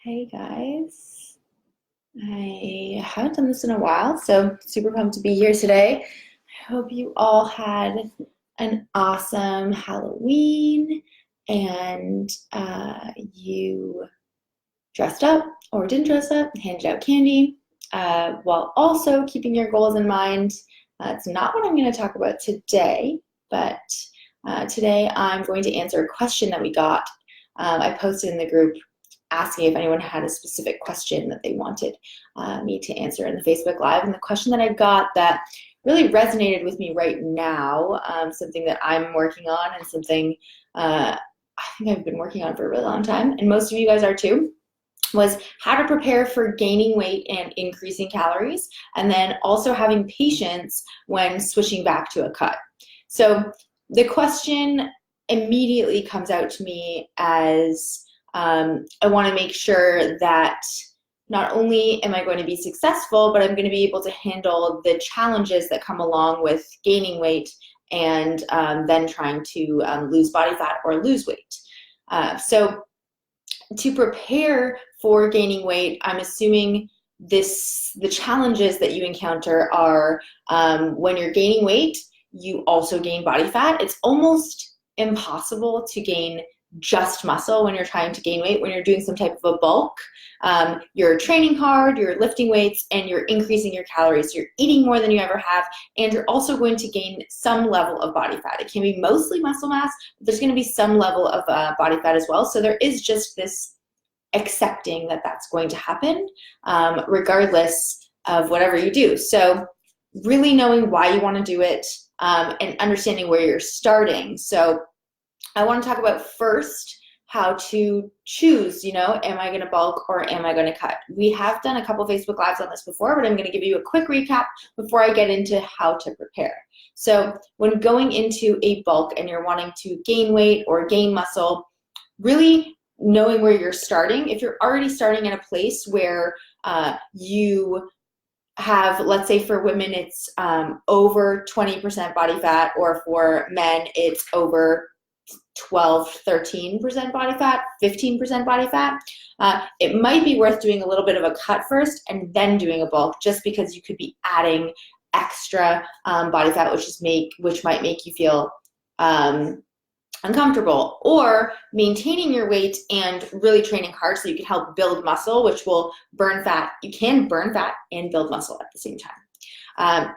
Hey guys, I haven't done this in a while, so super pumped to be here today. I hope you all had an awesome Halloween and you dressed up or didn't dress up, handed out candy, while also keeping your goals in mind. It's not what I'm going to talk about today, but today I'm going to answer a question that we got. I posted in the group asking if anyone had a specific question that they wanted me to answer in the Facebook Live. And the question that I got that really resonated with me right now, something that I'm working on and something I think I've been working on for a really long time, and most of you guys are too, was how to prepare for gaining weight and increasing calories, and then also having patience when switching back to a cut. So the question immediately comes out to me as I want to make sure that not only am I going to be successful, but I'm going to be able to handle the challenges that come along with gaining weight and then trying to lose body fat or lose weight. So to prepare for gaining weight, I'm assuming the challenges that you encounter are when you're gaining weight, you also gain body fat. It's almost impossible to gain just muscle when you're trying to gain weight, when you're doing some type of a bulk. You're training hard, you're lifting weights, and you're increasing your calories. You're eating more than you ever have, and you're also going to gain some level of body fat. It can be mostly muscle mass, but there's going to be some level of body fat as well. So there is just this accepting that that's going to happen regardless of whatever you do. So really knowing why you want to do it and understanding where you're starting. So I want to talk about first how to choose, am I going to bulk or am I going to cut? We have done a couple Facebook Lives on this before, but I'm going to give you a quick recap before I get into how to prepare. So when going into a bulk and you're wanting to gain weight or gain muscle, really knowing where you're starting. If you're already starting in a place where you have, let's say for women, it's over 20% body fat, or for men, it's over 12, 13% body fat, 15% body fat, it might be worth doing a little bit of a cut first and then doing a bulk, just because you could be adding extra body fat, which might make you feel uncomfortable, or maintaining your weight and really training hard so you can help build muscle, which will burn fat. You can burn fat and build muscle at the same time.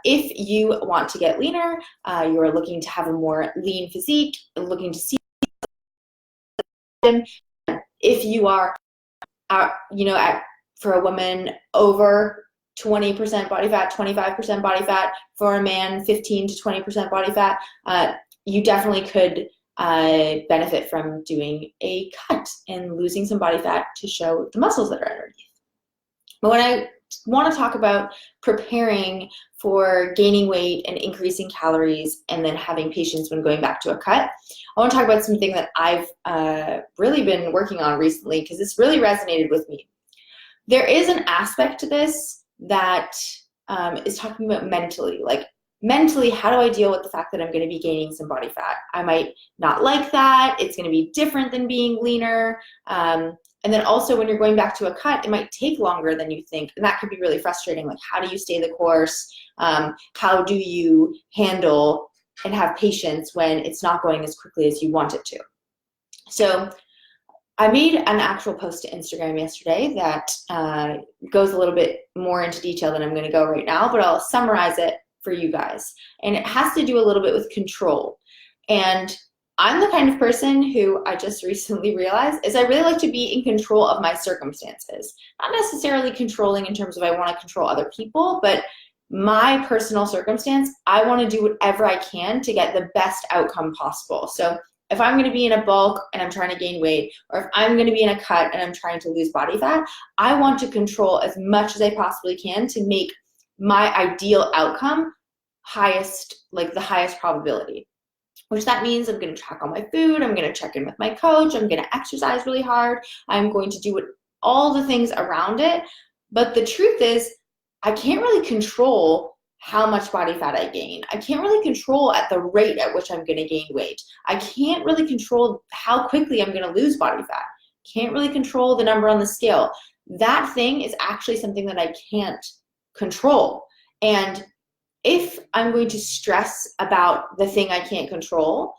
If you want to get leaner, you are looking to have a more lean physique, looking to see. If you are, for a woman, over 20% body fat, 25% body fat, for a man, 15 to 20% body fat, you definitely could benefit from doing a cut and losing some body fat to show the muscles that are underneath. But when I want to talk about preparing for gaining weight and increasing calories and then having patience when going back to a cut, I want to talk about something that I've really been working on recently, because this really resonated with me. There is an aspect to this that is talking about mentally, mentally, how do I deal with the fact that I'm going to be gaining some body fat? I might not like that. It's going to be different than being leaner. And then also when you're going back to a cut, it might take longer than you think. And that could be really frustrating. How do you stay the course? How do you handle and have patience when it's not going as quickly as you want it to? So I made an actual post to Instagram yesterday that goes a little bit more into detail than I'm going to go right now, but I'll summarize it for you guys. And it has to do a little bit with control. And I'm the kind of person who, I just recently realized, is I really like to be in control of my circumstances. Not necessarily controlling in terms of I want to control other people, but my personal circumstance, I want to do whatever I can to get the best outcome possible. So if I'm going to be in a bulk and I'm trying to gain weight, or if I'm going to be in a cut and I'm trying to lose body fat, I want to control as much as I possibly can to make my ideal outcome the highest probability. Which that means I'm going to track all my food, I'm going to check in with my coach, I'm going to exercise really hard, I'm going to do all the things around it. But the truth is, I can't really control how much body fat I gain. I can't really control at the rate at which I'm going to gain weight. I can't really control how quickly I'm going to lose body fat. can't really control the number on the scale. That thing is actually something that I can't control. And if I'm going to stress about the thing I can't control,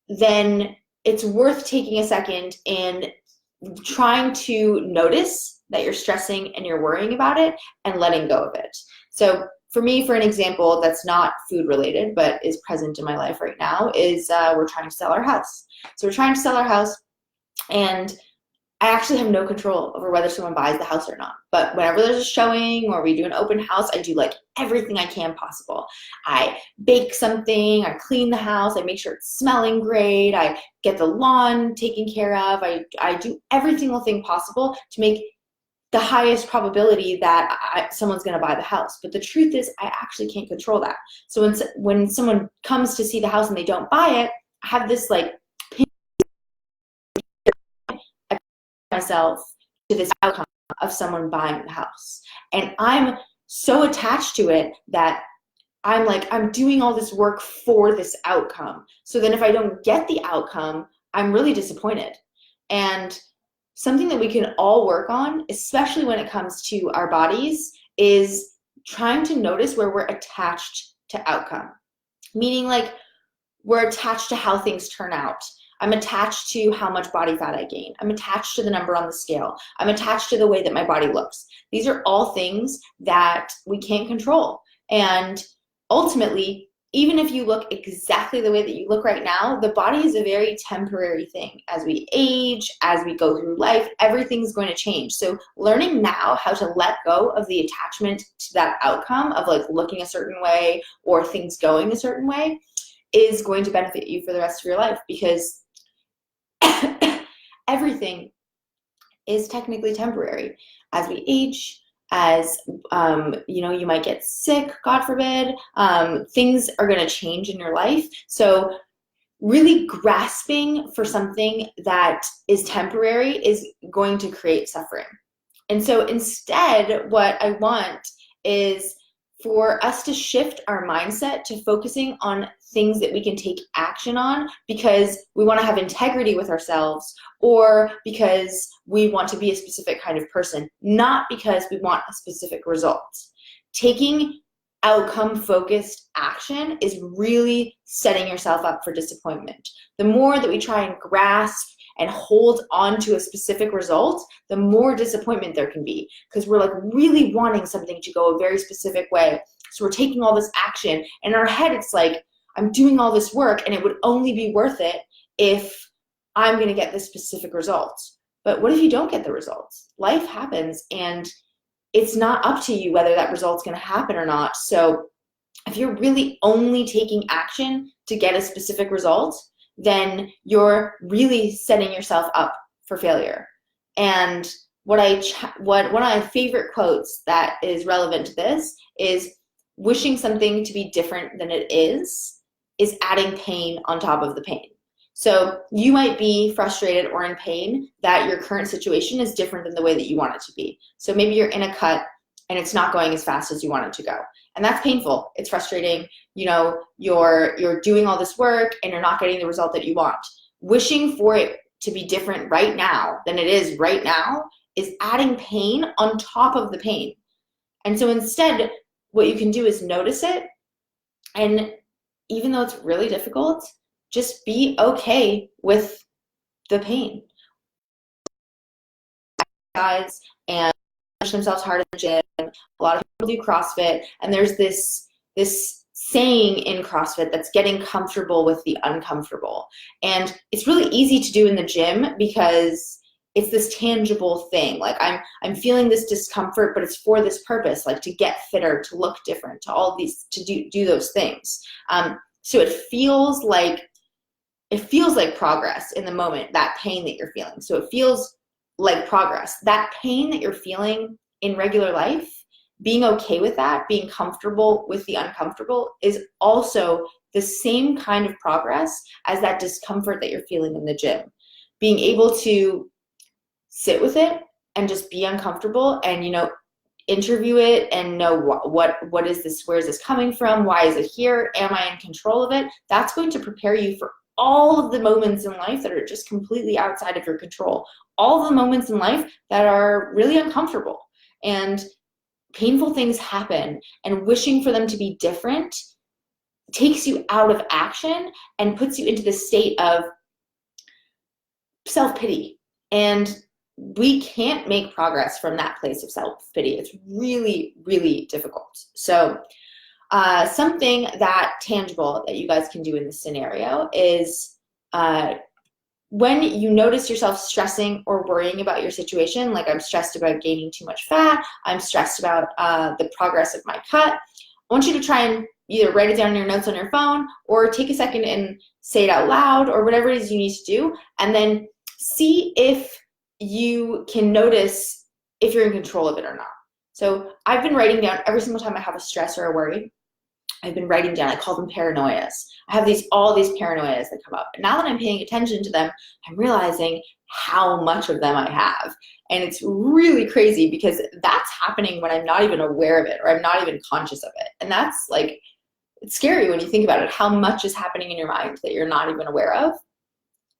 then it's worth taking a second and trying to notice that you're stressing and you're worrying about it and letting go of it. So for me, for an example that's not food related but is present in my life right now, is we're trying to sell our house. So we're trying to sell our house, and I actually have no control over whether someone buys the house or not. But whenever there's a showing or we do an open house, I do like everything I can possible. I bake something, I clean the house, I make sure it's smelling great, I get the lawn taken care of, I do every single thing possible to make the highest probability that someone's going to buy the house. But the truth is, I actually can't control that. So when someone comes to see the house and they don't buy it, I have this like myself to this outcome of someone buying the house. And I'm so attached to it that I'm like, I'm doing all this work for this outcome. So then if I don't get the outcome, I'm really disappointed. And something that we can all work on, especially when it comes to our bodies, is trying to notice where we're attached to outcome. Meaning like we're attached to how things turn out. I'm attached to how much body fat I gain. I'm attached to the number on the scale. I'm attached to the way that my body looks. These are all things that we can't control. And ultimately, even if you look exactly the way that you look right now, the body is a very temporary thing. As we age, as we go through life, everything's going to change. So learning now how to let go of the attachment to that outcome of like looking a certain way or things going a certain way is going to benefit you for the rest of your life, because everything is technically temporary. As we age, as you might get sick, God forbid, things are going to change in your life. So really grasping for something that is temporary is going to create suffering. And so instead, what I want is for us to shift our mindset to focusing on things that we can take action on because we want to have integrity with ourselves, or because we want to be a specific kind of person, not because we want a specific result. Taking outcome-focused action is really setting yourself up for disappointment. The more that we try and grasp and hold on to a specific result, the more disappointment there can be, because we're like really wanting something to go a very specific way. So we're taking all this action, and in our head it's like, I'm doing all this work and it would only be worth it if I'm going to get this specific result. But what if you don't get the results? Life happens, and it's not up to you whether that result's going to happen or not. So if you're really only taking action to get a specific result, then you're really setting yourself up for failure. And one of my favorite quotes that is relevant to this is, wishing something to be different than it is adding pain on top of the pain. So you might be frustrated or in pain that your current situation is different than the way that you want it to be. So maybe you're in a cut and it's not going as fast as you want it to go. And that's painful. It's frustrating. You're doing all this work and you're not getting the result that you want. Wishing for it to be different right now than it is right now is adding pain on top of the pain. And so instead, what you can do is notice it, and even though it's really difficult, just be okay with the pain. Guys, and push themselves hard in the gym. A lot of people do CrossFit, and there's this saying in CrossFit that's getting comfortable with the uncomfortable. And it's really easy to do in the gym because it's this tangible thing. Like I'm feeling this discomfort, but it's for this purpose, like to get fitter, to look different, to all these, to do those things. So it feels like progress in the moment, that pain that you're feeling. So it feels like progress. That pain that you're feeling in regular life, being okay with that, being comfortable with the uncomfortable, is also the same kind of progress as that discomfort that you're feeling in the gym. Being able to sit with it and just be uncomfortable and, interview it and know what is this, where is this coming from, why is it here, am I in control of it? That's going to prepare you for all of the moments in life that are just completely outside of your control. all the moments in life that are really uncomfortable, and painful things happen, and wishing for them to be different takes you out of action and puts you into the state of self-pity. And we can't make progress from that place of self-pity. It's really, really difficult. So something that tangible that you guys can do in this scenario is when you notice yourself stressing or worrying about your situation, like I'm stressed about gaining too much fat, I'm stressed about the progress of my cut, I want you to try and either write it down in your notes on your phone or take a second and say it out loud or whatever it is you need to do, and then see if you can notice if you're in control of it or not. So I've been writing down every single time I have a stress or a worry. I've been writing down, I call them paranoias. I have all these paranoias that come up. And now that I'm paying attention to them, I'm realizing how much of them I have. And it's really crazy because that's happening when I'm not even aware of it or I'm not even conscious of it. And that's like, it's scary when you think about it, how much is happening in your mind that you're not even aware of.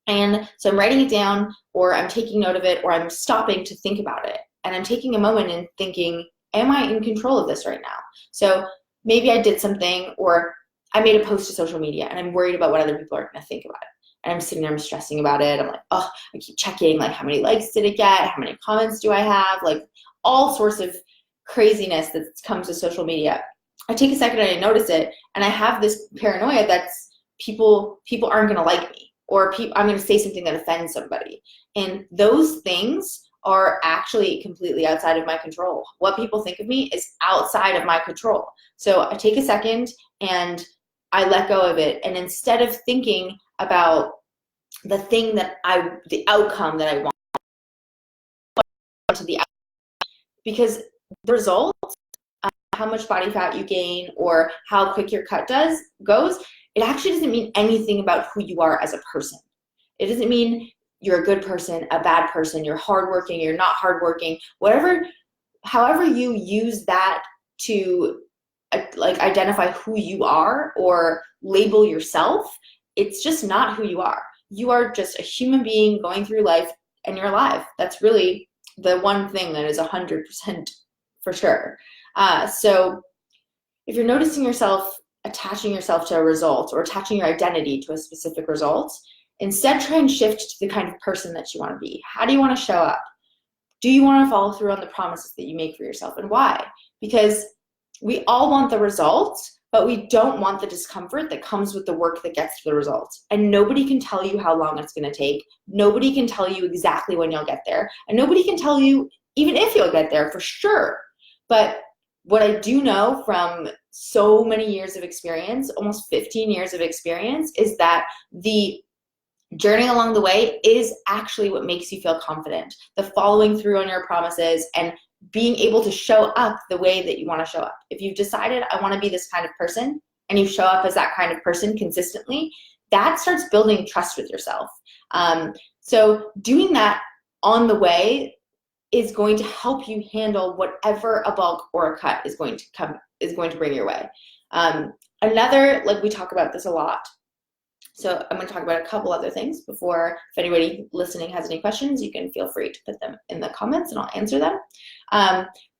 And so I'm writing it down, or I'm taking note of it, or I'm stopping to think about it. And I'm taking a moment and thinking, am I in control of this right now? So maybe I did something, or I made a post to social media and I'm worried about what other people are going to think about it. And I'm sitting there, I'm stressing about it. I'm like, oh, I keep checking, like, how many likes did it get? How many comments do I have? Like, all sorts of craziness that comes with social media. I take a second and I notice it, and I have this paranoia that's people aren't going to like me, or I'm going to say something that offends somebody. And those things are actually completely outside of my control. What people think of me is outside of my control. So I take a second and I let go of it. And instead of thinking about the thing that the outcome that I want to the outcome, because the result, how much body fat you gain or how quick your cut goes, it actually doesn't mean anything about who you are as a person. It doesn't mean you're a good person, a bad person, you're hardworking, you're not hardworking, however you use that to like identify who you are or label yourself, it's just not who you are. You are just a human being going through life, and you're alive. That's really the one thing that is 100% for sure. So if you're noticing yourself attaching yourself to a result or attaching your identity to a specific result, instead try and shift to the kind of person that you want to be. How do you want to show up? Do you want to follow through on the promises that you make for yourself, and why? Because we all want the results, but we don't want the discomfort that comes with the work that gets to the results. And nobody can tell you how long it's going to take. Nobody can tell you exactly when you'll get there. And nobody can tell you even if you'll get there for sure. But what I do know from so many years of experience, almost 15 years of experience, is that the journey along the way is actually what makes you feel confident. The following through on your promises and being able to show up the way that you want to show up. If you've decided I want to be this kind of person and you show up as that kind of person consistently, that starts building trust with yourself. So doing that on the way is going to help you handle whatever a bulk or a cut is going to bring your way. Another, like we talk about this a lot. So I'm going to talk about a couple other things before, if anybody listening has any questions, you can feel free to put them in the comments and I'll answer them.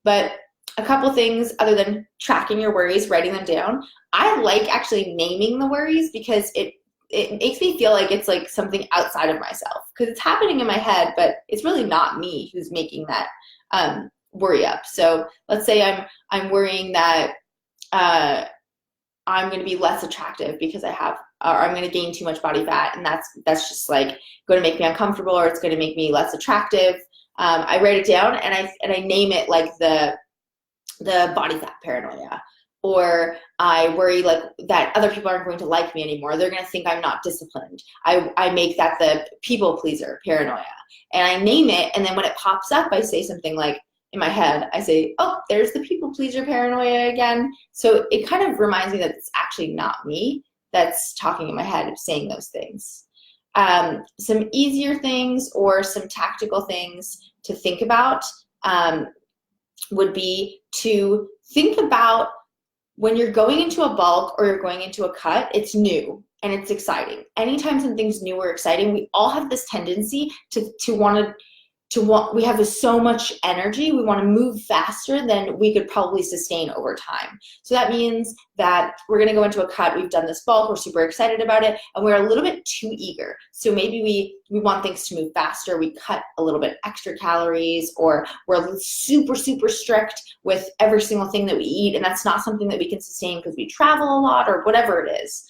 But a couple things other than tracking your worries, writing them down. I like actually naming the worries because it makes me feel like it's like something outside of myself, because it's happening in my head, but it's really not me who's making that worry up. So let's say I'm worrying that I'm going to be less attractive because or I'm going to gain too much body fat, and that's just like going to make me uncomfortable, or it's going to make me less attractive. I write it down and I name it like the body fat paranoia, or I worry like that other people aren't going to like me anymore. They're going to think I'm not disciplined. I make that the people pleaser paranoia, and I name it. And then when it pops up, I say something like, in my head, I say, oh, there's the people pleaser paranoia again. So it kind of reminds me that it's actually not me that's talking in my head, saying those things. Some easier things or some tactical things to think about would be to think about when you're going into a bulk or you're going into a cut, it's new and it's exciting. Anytime something's new or exciting, we all have this tendency to want to we have so much energy, we want to move faster than we could probably sustain over time. So that means that we're going to go into a cut, we've done this bulk, we're super excited about it, and we're a little bit too eager. So maybe we want things to move faster, we cut a little bit extra calories, or we're super, super strict with every single thing that we eat, and that's not something that we can sustain because we travel a lot or whatever it is.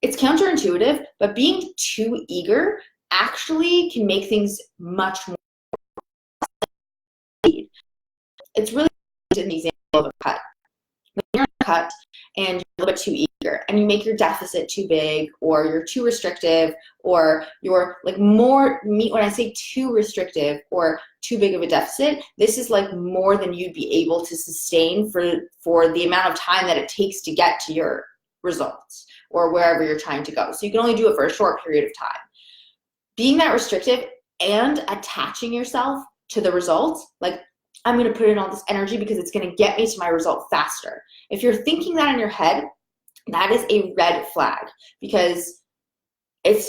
It's counterintuitive, but being too eager actually can make things much more. It's really an example of a cut. When you're in a cut and you're a little bit too eager and you make your deficit too big, or you're too restrictive, or you're like more meat. When I say too restrictive or too big of a deficit, this is like more than you'd be able to sustain for the amount of time that it takes to get to your results or wherever you're trying to go. So you can only do it for a short period of time. Being that restrictive and attaching yourself to the results, like, I'm going to put in all this energy because it's going to get me to my result faster. If you're thinking that in your head, that is a red flag, because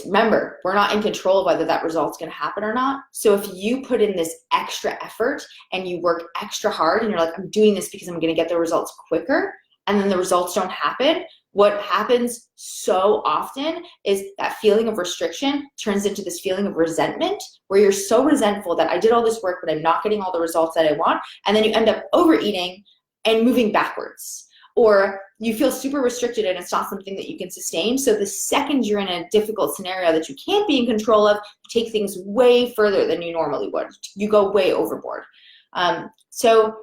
remember, we're not in control of whether that result's going to happen or not. So if you put in this extra effort and you work extra hard and you're like, I'm doing this because I'm going to get the results quicker, and then the results don't happen, what happens so often is that feeling of restriction turns into this feeling of resentment, where you're so resentful that I did all this work, but I'm not getting all the results that I want. And then you end up overeating and moving backwards. Or you feel super restricted and it's not something that you can sustain. So the second you're in a difficult scenario that you can't be in control of, you take things way further than you normally would. You go way overboard. So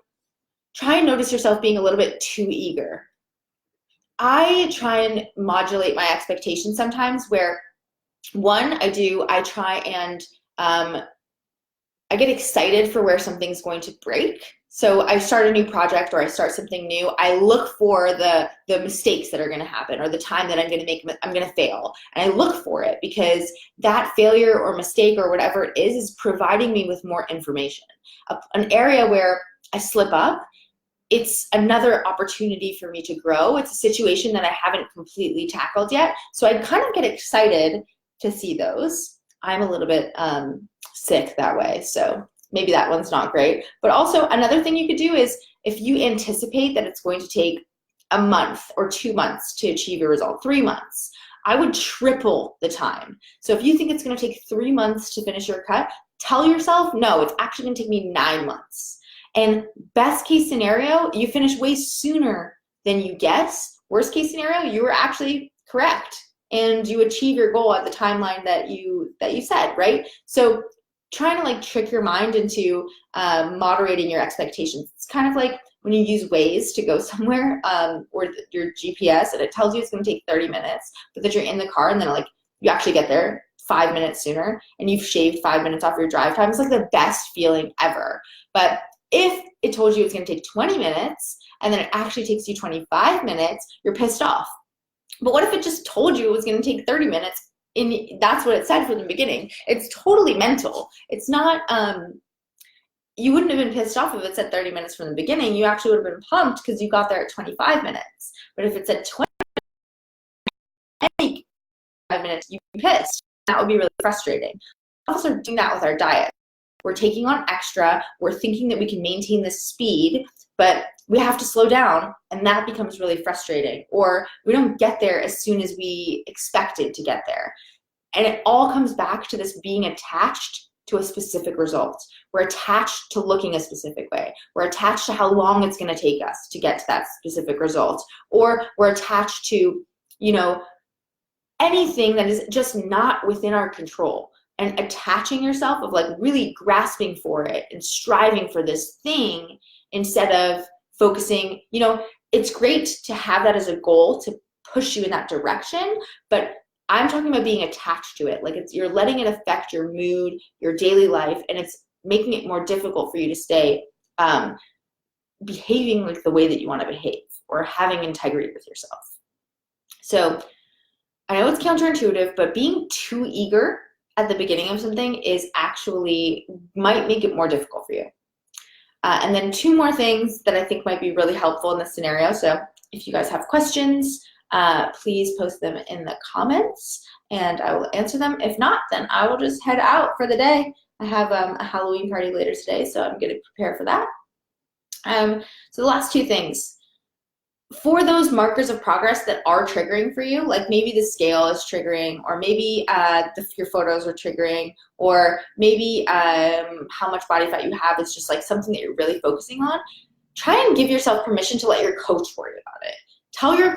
try and notice yourself being a little bit too eager. I try and modulate my expectations sometimes, where I try and I get excited for where something's going to break. So I start a new project or I start something new. I look for the mistakes that are going to happen, or the time that I'm going to fail. And I look for it because that failure or mistake or whatever it is providing me with more information. An area where I slip up, it's another opportunity for me to grow. It's a situation that I haven't completely tackled yet. So I kind of get excited to see those. I'm a little bit sick that way, so maybe that one's not great. But also another thing you could do is, if you anticipate that it's going to take a month or 2 months to achieve your result, 3 months, I would triple the time. So if you think it's going to take 3 months to finish your cut, tell yourself, no, it's actually going to take me 9 months. And best case scenario, you finish way sooner than you guess. Worst case scenario, you were actually correct and you achieve your goal at the timeline that you said, right? So trying to like trick your mind into moderating your expectations. It's kind of like when you use Waze to go somewhere, or your GPS, and it tells you it's going to take 30 minutes, but that you're in the car and then like you actually get there 5 minutes sooner and you've shaved 5 minutes off your drive time. It's like the best feeling ever. But if it told you it's going to take 20 minutes and then it actually takes you 25 minutes, you're pissed off. But what if it just told you it was going to take 30 minutes and that's what it said from the beginning? It's totally mental. It's not, you wouldn't have been pissed off if it said 30 minutes from the beginning. You actually would have been pumped because you got there at 25 minutes. But if it said 25 minutes, you'd be pissed. That would be really frustrating. We're also doing that with our diet. We're taking on extra, we're thinking that we can maintain this speed, but we have to slow down, and that becomes really frustrating. Or we don't get there as soon as we expected to get there. And it all comes back to this being attached to a specific result. We're attached to looking a specific way. We're attached to how long it's going to take us to get to that specific result. Or we're attached to, anything that is just not within our control. And attaching yourself of like really grasping for it and striving for this thing instead of focusing, it's great to have that as a goal to push you in that direction, but I'm talking about being attached to it. Like you're letting it affect your mood, your daily life, and it's making it more difficult for you to stay behaving like the way that you want to behave or having integrity with yourself. So I know it's counterintuitive, but being too eager at the beginning of something might make it more difficult for you. And then 2 more things that I think might be really helpful in this scenario. So if you guys have questions, please post them in the comments and I will answer them. If not, then I will just head out for the day. I have a Halloween party later today, so I'm going to prepare for that. So the last two things. For those markers of progress that are triggering for you, like maybe the scale is triggering, or maybe your photos are triggering, or maybe how much body fat you have is just like something that you're really focusing on, try and give yourself permission to let your coach worry about it. Tell your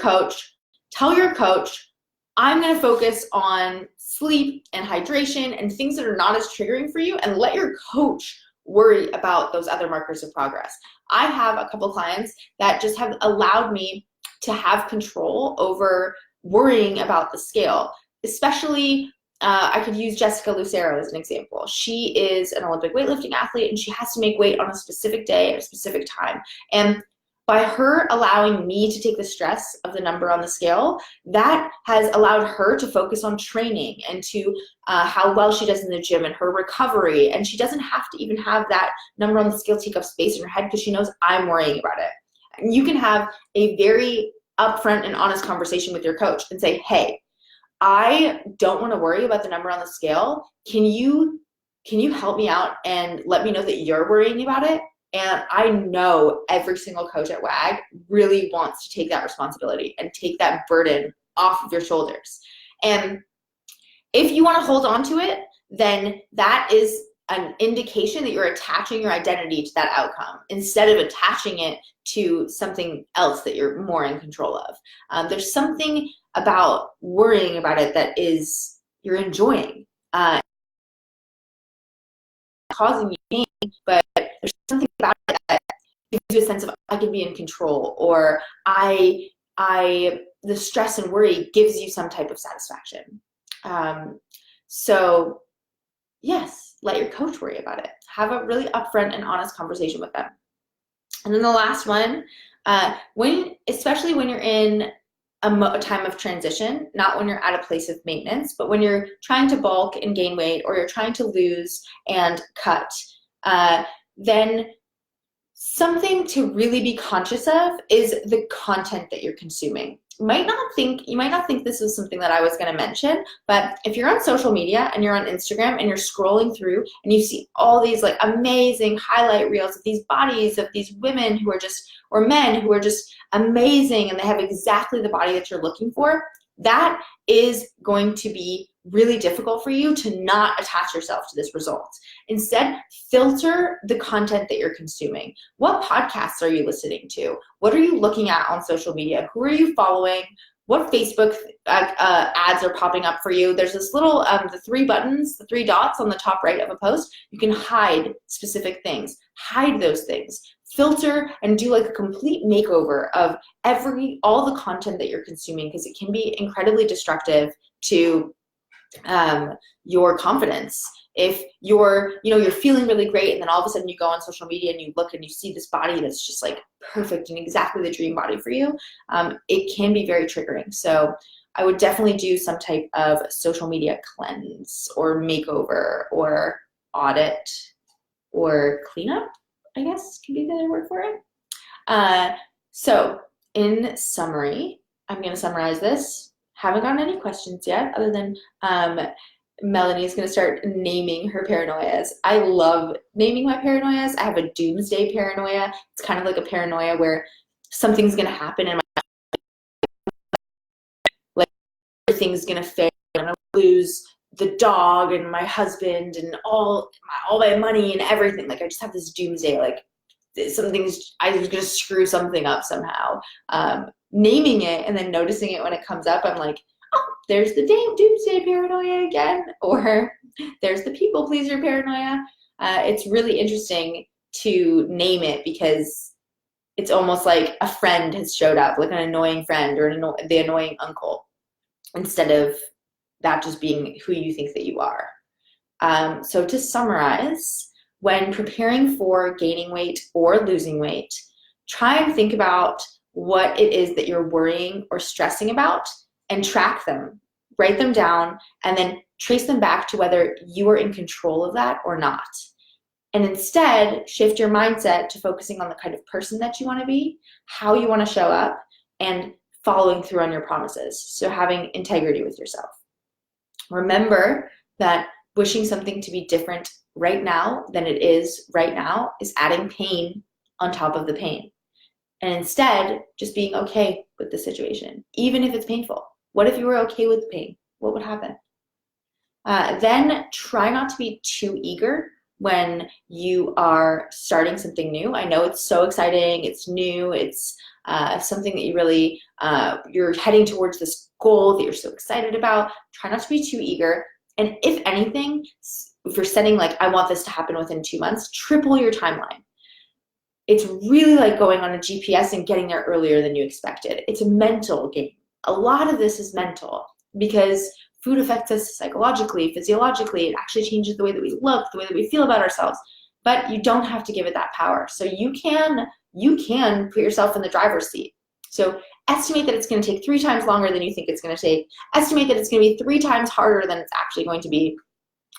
coach, I'm going to focus on sleep and hydration and things that are not as triggering for you, and let your coach worry about those other markers of progress. I have a couple clients that just have allowed me to have control over worrying about the scale. Especially, I could use Jessica Lucero as an example. She is an Olympic weightlifting athlete, and she has to make weight on a specific day at a specific time. And by her allowing me to take the stress of the number on the scale, that has allowed her to focus on training and to how well she does in the gym and her recovery. And she doesn't have to even have that number on the scale take up space in her head because she knows I'm worrying about it. And you can have a very upfront and honest conversation with your coach and say, hey, I don't want to worry about the number on the scale. Can you help me out and let me know that you're worrying about it? And I know every single coach at WAG really wants to take that responsibility and take that burden off of your shoulders. And if you want to hold on to it, then that is an indication that you're attaching your identity to that outcome instead of attaching it to something else that you're more in control of. There's something about worrying about it that you're enjoying, causing you pain, but there's something about it that gives you a sense of I can be in control, or the stress and worry gives you some type of satisfaction. So yes, let your coach worry about it. Have a really upfront and honest conversation with them. And then the last one, especially when you're in a time of transition, not when you're at a place of maintenance, but when you're trying to bulk and gain weight, or you're trying to lose and cut, then something to really be conscious of is the content that you're consuming. You might not think this is something that I was going to mention, but if you're on social media and you're on Instagram and you're scrolling through and you see all these like amazing highlight reels of these bodies of these women who are just, or men who are just amazing and they have exactly the body that you're looking for, that is going to be really difficult for you to not attach yourself to this result. Instead, filter the content that you're consuming. What podcasts are you listening to? What are you looking at on social media? Who are you following? What Facebook ads are popping up for you? There's this little, the three buttons, the three dots on the top right of a post. You can hide specific things. Hide those things. Filter and do like a complete makeover of all the content that you're consuming, because it can be incredibly destructive to your confidence. If you're feeling really great and then all of a sudden you go on social media and you look and you see this body that's just like perfect and exactly the dream body for you, it can be very triggering. So I would definitely do some type of social media cleanse or makeover or audit or cleanup, I guess can be the other word for it. So in summary, I'm going to summarize this. Haven't gotten any questions yet, other than Melanie is going to start naming her paranoias. I love naming my paranoias. I have a doomsday paranoia. It's kind of like a paranoia where something's going to happen and like everything's going to fail. I'm going to lose the dog and my husband and all my money and everything. Like I just have this doomsday, like I was going to screw something up somehow. Naming it and then noticing it when it comes up, I'm like, oh, there's the doomsday paranoia again, or there's the people pleaser paranoia. It's really interesting to name it because it's almost like a friend has showed up, like an annoying friend or the annoying uncle, instead of that just being who you think that you are. So to summarize, when preparing for gaining weight or losing weight, try and think about what it is that you're worrying or stressing about and track them. Write them down and then trace them back to whether you are in control of that or not. And instead, shift your mindset to focusing on the kind of person that you want to be, how you want to show up, and following through on your promises. So having integrity with yourself. Remember that wishing something to be different right now than it is right now is adding pain on top of the pain. And instead, just being okay with the situation, even if it's painful. What if you were okay with the pain? What would happen? Then try not to be too eager when you are starting something new. I know it's so exciting, it's new, it's something that you really, you're heading towards this goal that you're so excited about. Try not to be too eager. And if anything, if you're setting like, I want this to happen within 2 months, triple your timeline. It's really like going on a GPS and getting there earlier than you expected. It's a mental game. A lot of this is mental because food affects us psychologically, physiologically. It actually changes the way that we look, the way that we feel about ourselves. But you don't have to give it that power. So you can put yourself in the driver's seat. So estimate that it's going to take 3 times longer than you think it's going to take. Estimate that it's going to be 3 times harder than it's actually going to be.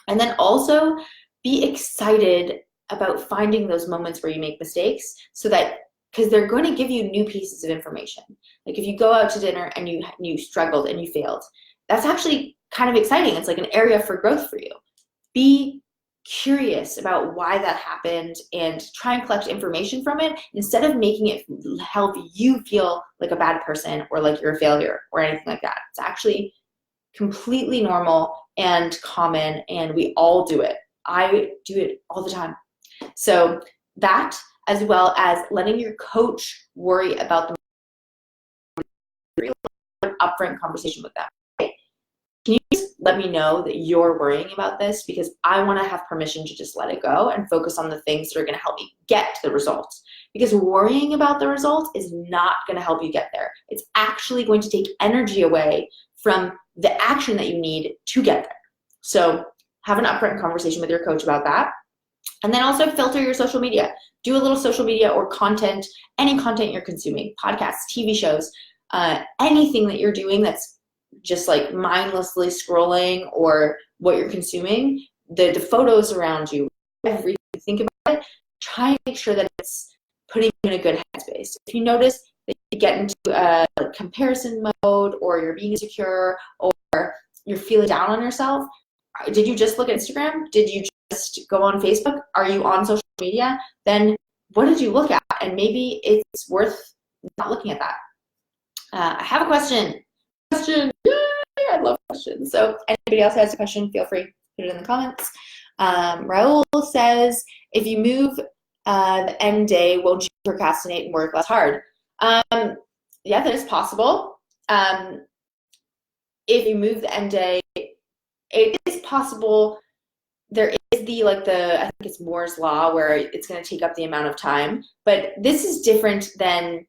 And then also be excited about finding those moments where you make mistakes, so that, because they're going to give you new pieces of information. Like if you go out to dinner and you struggled and you failed, that's actually kind of exciting. It's like an area for growth for you. Be curious about why that happened and try and collect information from it instead of making it help you feel like a bad person or like you're a failure or anything like that. It's actually completely normal and common, and we all do it. I do it all the time. So that, as well as letting your coach worry about the upfront conversation with them. Can you just let me know that you're worrying about this? Because I want to have permission to just let it go and focus on the things that are going to help me get to the results. Because worrying about the result is not going to help you get there. It's actually going to take energy away from the action that you need to get there. So have an upfront conversation with your coach about that. And then also filter your social media. Do a little social media or content, any content you're consuming, podcasts, TV shows, anything that you're doing that's just like mindlessly scrolling or what you're consuming, the photos around you, everything, think about it, try and make sure that it's putting you in a good headspace. If you notice that you get into a comparison mode, or you're being insecure, or you're feeling down on yourself, did you just look at Instagram? Did you just go on Facebook? Are you on social media? Then what did you look at? And maybe it's worth not looking at that. I have a question. Yay, I love questions. So anybody else has a question, feel free to put it in the comments. Raul says, if you move the end day, won't you procrastinate and work less hard? Yeah, that is possible. If you move the end day, it is possible. There is I think it's Moore's law, where it's going to take up the amount of time, but this is different than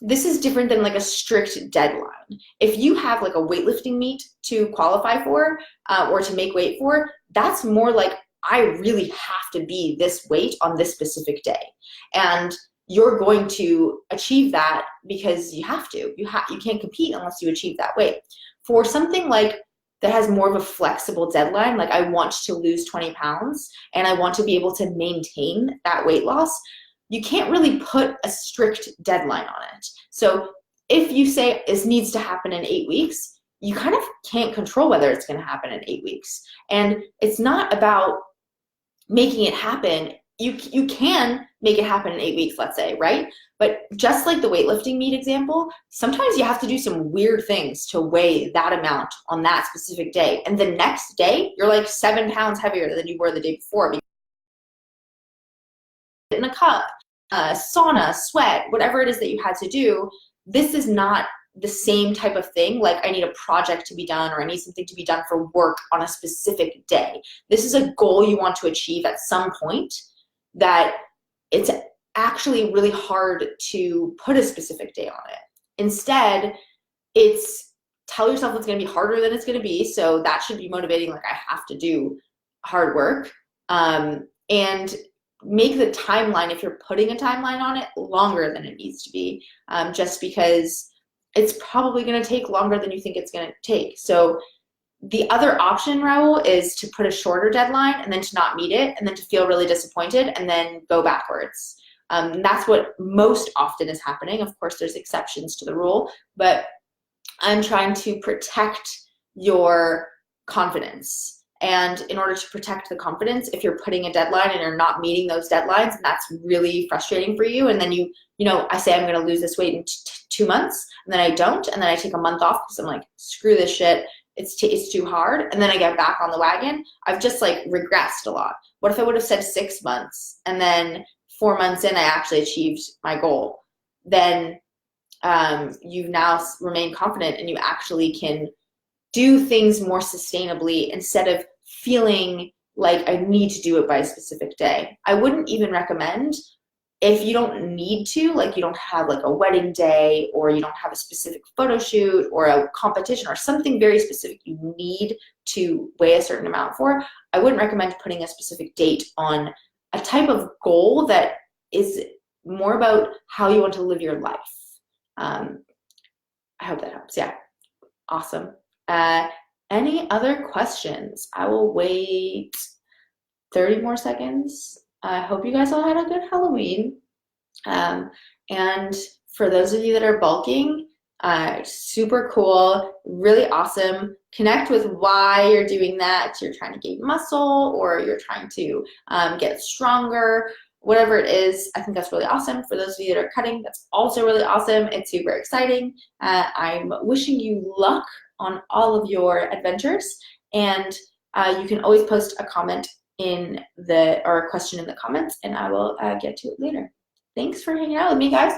like a strict deadline. If you have like a weightlifting meet to qualify for or to make weight for, that's more like, I really have to be this weight on this specific day. And you're going to achieve that because you have to. You can't compete unless you achieve that weight. For something like that has more of a flexible deadline, like I want to lose 20 pounds and I want to be able to maintain that weight loss, you can't really put a strict deadline on it. So if you say this needs to happen in 8 weeks, you kind of can't control whether it's going to happen in 8 weeks. And it's not about making it happen. You can make it happen in 8 weeks, let's say, right? But just like the weightlifting meet example, sometimes you have to do some weird things to weigh that amount on that specific day. And the next day, you're like 7 pounds heavier than you were the day before. In a cup, sauna, sweat, whatever it is that you had to do, this is not the same type of thing. Like I need a project to be done, or I need something to be done for work on a specific day. This is a goal you want to achieve at some point that it's actually really hard to put a specific day on it. Instead, it's tell yourself it's going to be harder than it's going to be. So that should be motivating. Like I have to do hard work, and make the timeline, if you're putting a timeline on it, longer than it needs to be, just because it's probably going to take longer than you think it's going to take. So the other option, Raul, is to put a shorter deadline and then to not meet it and then to feel really disappointed and then go backwards. That's what most often is happening. Of course, there's exceptions to the rule, but I'm trying to protect your confidence And in order to protect the confidence, if you're putting a deadline and you're not meeting those deadlines, and that's really frustrating for you, and then I say I'm going to lose this weight in 2 months, and then I don't, and then I take a month off because I'm like, screw this shit, it's too hard, and then I get back on the wagon, I've just like regressed a lot. What if I would have said 6 months, and then 4 months in, I actually achieved my goal? Then you've now remained confident, and you actually can do things more sustainably instead of feeling like I need to do it by a specific day. I wouldn't even recommend, if you don't need to, like you don't have like a wedding day, or you don't have a specific photo shoot or a competition or something very specific you need to weigh a certain amount for, I wouldn't recommend putting a specific date on a type of goal that is more about how you want to live your life. I hope that helps. Yeah, awesome. Any other questions? I will wait 30 more seconds. I hope you guys all had a good Halloween. And for those of you that are bulking, super cool, really awesome. Connect with why you're doing that. You're trying to gain muscle, or you're trying to get stronger, whatever it is. I think that's really awesome. For those of you that are cutting, that's also really awesome. It's super exciting. I'm wishing you luck on all of your adventures, and you can always post a comment or a question in the comments, and I will get to it later. Thanks for hanging out with me, guys.